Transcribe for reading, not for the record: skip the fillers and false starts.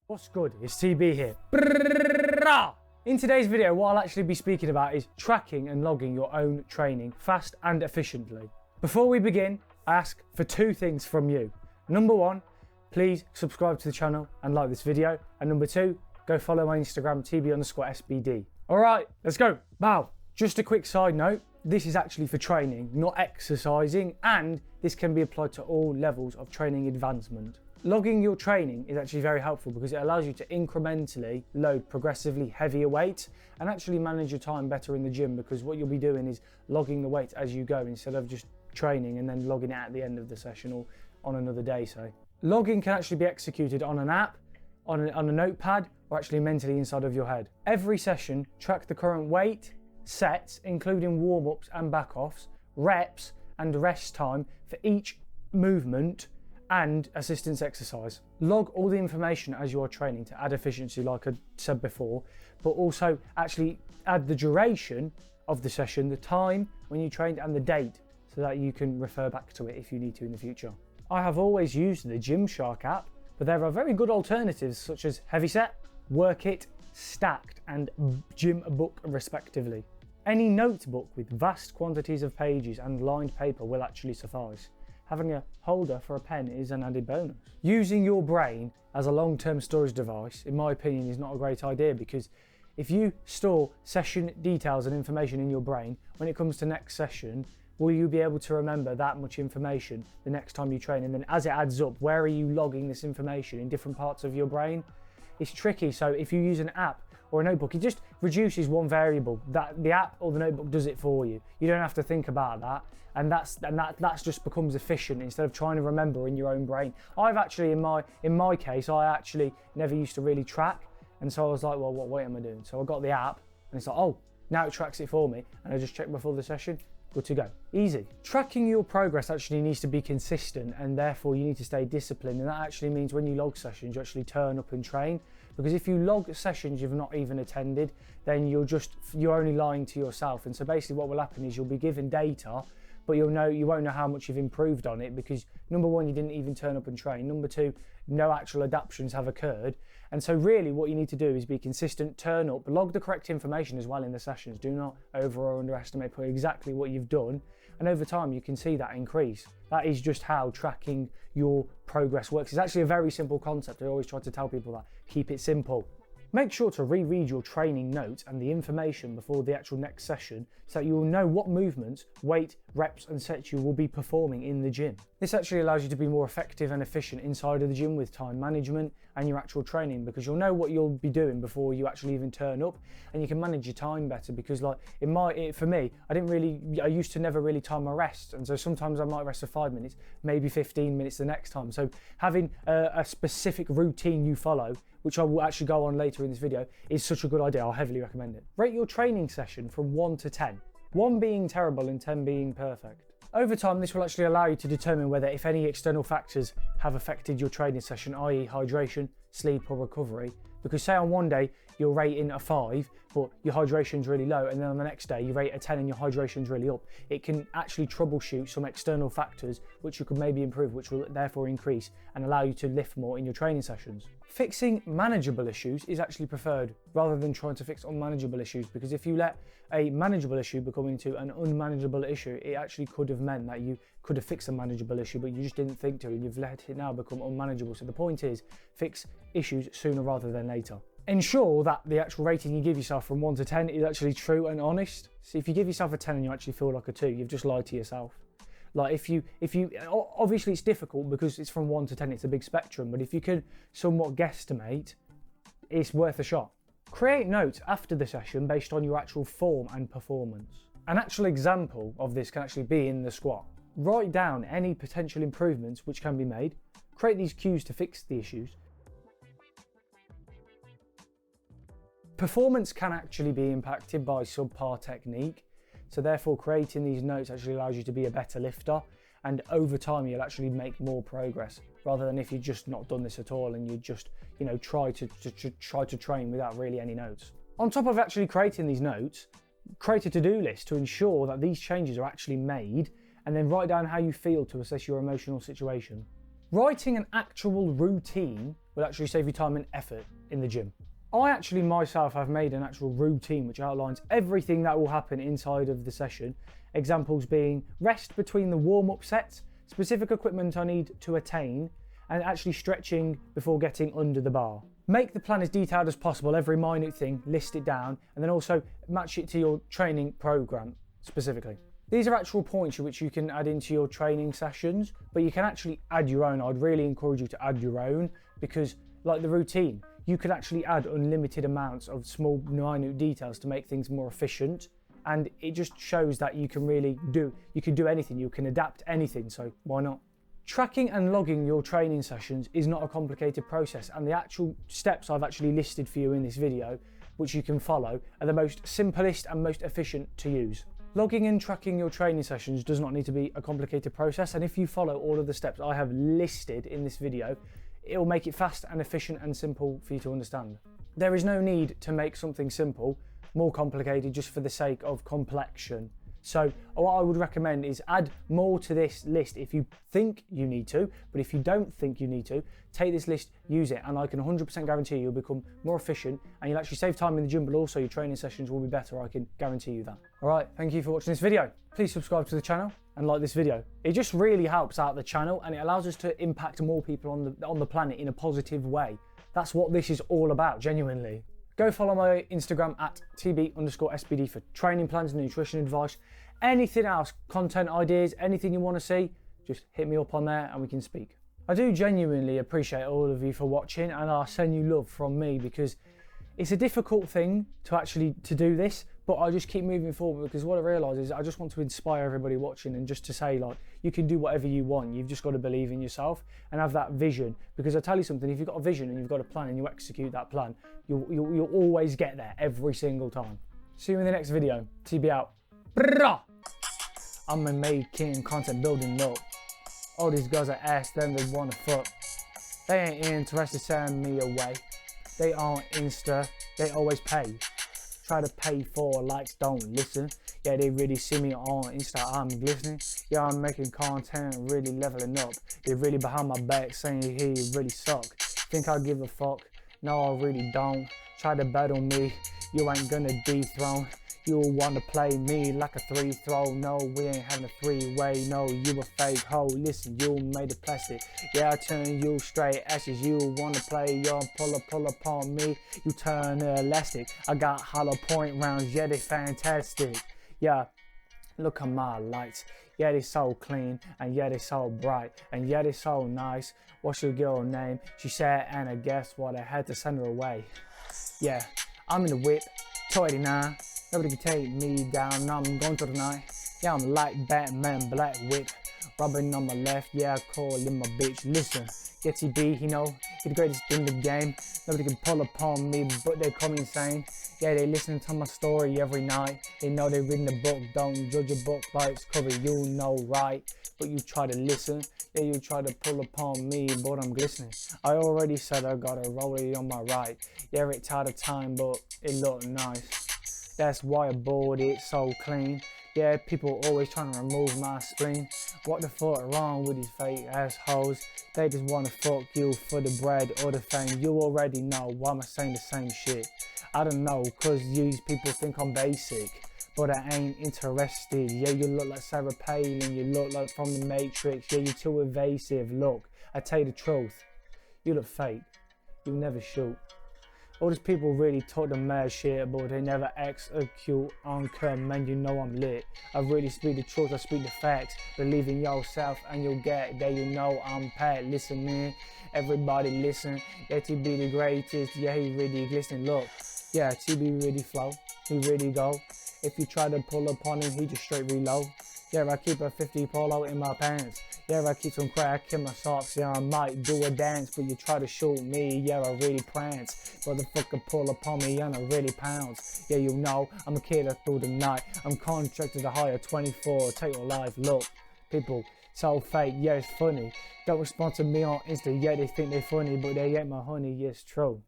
What's good? It's TB here. In today's video, what I'll actually be speaking about is tracking and logging your own training fast and efficiently. Before we begin, I ask for two things from you. Number one, please subscribe to the channel and like this video. And number two, go follow my Instagram, TB_SBD. All right, let's go. Now, just a quick side note. This is actually for training, not exercising, and this can be applied to all levels of training advancement. Logging your training is actually very helpful because it allows you to incrementally load progressively heavier weights and actually manage your time better in the gym, because what you'll be doing is logging the weight as you go instead of just training and then logging it at the end of the session or on another day, say. Logging can actually be executed on an app, on a notepad, or actually mentally inside of your head. Every session, track the current weight, sets, including warm-ups and back-offs, reps and rest time for each movement, and assistance exercise. Log all the information as you are training to add efficiency, like I said before, but also actually add the duration of the session, the time when you trained, and the date, so that you can refer back to it if you need to in the future. I have always used the Gymshark app, but there are very good alternatives such as Heavy Set, Work It, Stacked, and Gym Book respectively. Any notebook with vast quantities of pages and lined paper will actually suffice. Having a holder for a pen is an added bonus. Using your brain as a long-term storage device, in my opinion, is not a great idea, because if you store session details and information in your brain, when it comes to next session, will you be able to remember that much information the next time you train? And then as it adds up, where are you logging this information in different parts of your brain? It's tricky. So if you use an app or a notebook, it just reduces one variable. That the app or the notebook does it for you. You don't have to think about that, and that just becomes efficient instead of trying to remember in your own brain. I've actually, in my case, I actually never used to really track, and so I was like, well, what weight am I doing? So I got the app, and it's like, oh, now it tracks it for me, and I just check before the session. Good to go. Easy. Tracking your progress actually needs to be consistent, and therefore you need to stay disciplined, and that actually means when you log sessions, you actually turn up and train. Because if you log sessions you've not even attended, then you're only lying to yourself. And so basically what will happen is you'll be given data, but you won't know how much you've improved on it, because number one, you didn't even turn up and train. Number two, no actual adaptations have occurred. And so really what you need to do is be consistent, turn up, log the correct information as well in the sessions. Do not over or underestimate, put exactly what you've done. And over time you can see that increase. That is just how tracking your progress works. It's actually a very simple concept. I always try to tell people that. Keep it simple. Make sure to reread your training notes and the information before the actual next session, so that you will know what movements, weight, reps and sets you will be performing in the gym. This actually allows you to be more effective and efficient inside of the gym with time management and your actual training, because you'll know what you'll be doing before you actually even turn up, and you can manage your time better. Because like for me, I used to never really time my rest, and so sometimes I might rest for 5 minutes, maybe 15 minutes the next time. So having a specific routine you follow, which I will actually go on later in this video, is such a good idea. I'll heavily recommend it. Rate your training session from 1 to 10. 1 being terrible and 10 being perfect. Over time, this will actually allow you to determine whether if any external factors have affected your training session, i.e. hydration, sleep or recovery. Because say on one day you're rating a 5, but your hydration's really low, and then on the next day you rate a 10 and your hydration's really up, it can actually troubleshoot some external factors which you could maybe improve, which will therefore increase and allow you to lift more in your training sessions. Fixing manageable issues is actually preferred rather than trying to fix unmanageable issues, because if you let a manageable issue become into an unmanageable issue, it actually could have meant that you could have fixed a manageable issue, but you just didn't think to, and you've let it now become unmanageable. So the point is, fix issues sooner rather than later. Ensure that the actual rating you give yourself from 1 to 10 is actually true and honest. So if you give yourself a 10 and you actually feel like a 2, you've just lied to yourself. Like if you obviously it's difficult because it's from 1 to 10, it's a big spectrum, but if you can somewhat guesstimate, it's worth a shot. Create notes after the session based on your actual form and performance. An actual example of this can actually be in the squat. Write down any potential improvements which can be made. Create these cues to fix the issues. Performance can actually be impacted by subpar technique, so therefore creating these notes actually allows you to be a better lifter, and over time you'll actually make more progress, rather than if you've just not done this at all and you just try to train without really any notes. On top of actually creating these notes, create a to-do list to ensure that these changes are actually made, and then write down how you feel to assess your emotional situation. Writing an actual routine will actually save you time and effort in the gym. I actually myself have made an actual routine which outlines everything that will happen inside of the session. Examples being rest between the warm-up sets, specific equipment I need to attain, and actually stretching before getting under the bar. Make the plan as detailed as possible, every minute thing, list it down, and then also match it to your training program specifically. These are actual points which you can add into your training sessions, but you can actually add your own. I'd really encourage you to add your own because, like the routine, you could actually add unlimited amounts of small, minute details to make things more efficient. And it just shows that you can do anything, you can adapt anything, so why not? Tracking and logging your training sessions is not a complicated process, and the actual steps I've actually listed for you in this video, which you can follow, are the most simplest and most efficient to use. Logging and tracking your training sessions does not need to be a complicated process, and if you follow all of the steps I have listed in this video, it will make it fast and efficient and simple for you to understand. There is no need to make something simple more complicated just for the sake of complexion. So what I would recommend is add more to this list if you think you need to, but if you don't think you need to, take this list, use it, and I can 100% guarantee you'll become more efficient and you'll actually save time in the gym, but also your training sessions will be better. I can guarantee you that. All right, thank you for watching this video. Please subscribe to the channel and like this video. It just really helps out the channel and it allows us to impact more people on the planet in a positive way. That's what this is all about, genuinely. Go follow my Instagram at TB_SBD for training plans, nutrition advice, anything else, content ideas, anything you want to see, just hit me up on there and we can speak. I do genuinely appreciate all of you for watching, and I send you love from me because it's a difficult thing to do this, but I just keep moving forward because what I realise is I just want to inspire everybody watching and just to say, like, you can do whatever you want. You've just got to believe in yourself and have that vision, because I tell you something, if you've got a vision and you've got a plan and you execute that plan, you'll always get there every single time. See you in the next video. TB out. Brrrah! I'm making content building up. All these girls I ask them they wanna fuck. They ain't interested, send me away. They on Insta, they always pay. Try to pay for likes, don't listen. Yeah, they really see me on Insta, I'm glistening. Yeah, I'm making content, really leveling up. They really behind my back saying he really suck. Think I give a fuck? No, I really don't. Try to battle me, you ain't gonna dethrone. You wanna play me like a 3-throw. No, we ain't having a 3-way. No, you a fake hoe. Listen, you made of plastic. Yeah, I turn you straight ashes. You wanna play your pull up on me. You turn elastic. I got hollow point rounds. Yeah, they fantastic. Yeah, look at my lights. Yeah, they so clean. And yeah, they so bright. And yeah, they so nice. What's your girl name? She said Anna. Guess what? I had to send her away. Yeah, I'm in the whip. 289. Nobody can take me down, I'm going to the night. Yeah, I'm like Batman, black whip. Rubbing on my left, yeah, I call him my bitch. Listen, yeah, TB, you know, he the greatest in the game. Nobody can pull upon me, but they call me insane. Yeah, they listen to my story every night. They know they reading the book, don't judge a book by its cover, you know right. But you try to listen, yeah, you try to pull upon me, but I'm glistening. I already said I got a rollie on my right. Yeah, it's out of time, but it looked nice. That's why I bought it so clean. Yeah, people always trying to remove my spleen. What the fuck wrong with these fake assholes? They just wanna fuck you for the bread or the fame. You already know, why am I saying the same shit? I don't know, cause these people think I'm basic, but I ain't interested. Yeah, you look like Sarah Palin, you look like from the Matrix. Yeah, you're too evasive. Look, I tell you the truth, you look fake, you never shoot. All these people really talk the mad shit, but they never execute on command. You know I'm lit. I really speak the truth, I speak the facts. Believe in yourself and you'll get there. You know I'm Pat. Listen, man. Everybody listen. Yeah, TB the greatest. Yeah, he really glisten. Look, yeah, TB really flow. He really go. If you try to pull upon him, he just straight reload. Yeah, I keep a 50 polo in my pants. Yeah, I keep some crack in my socks. Yeah, I might do a dance, but you try to shoot me. Yeah, I really prance. Motherfucker pull upon me and I really pounce. Yeah, you know, I'm a killer through the night. I'm contracted to hire 24. Take your life. Look, people, so fake. Yeah, it's funny. Don't respond to me on Insta. Yeah, they think they funny, but they ain't my honey. Yeah, it's true.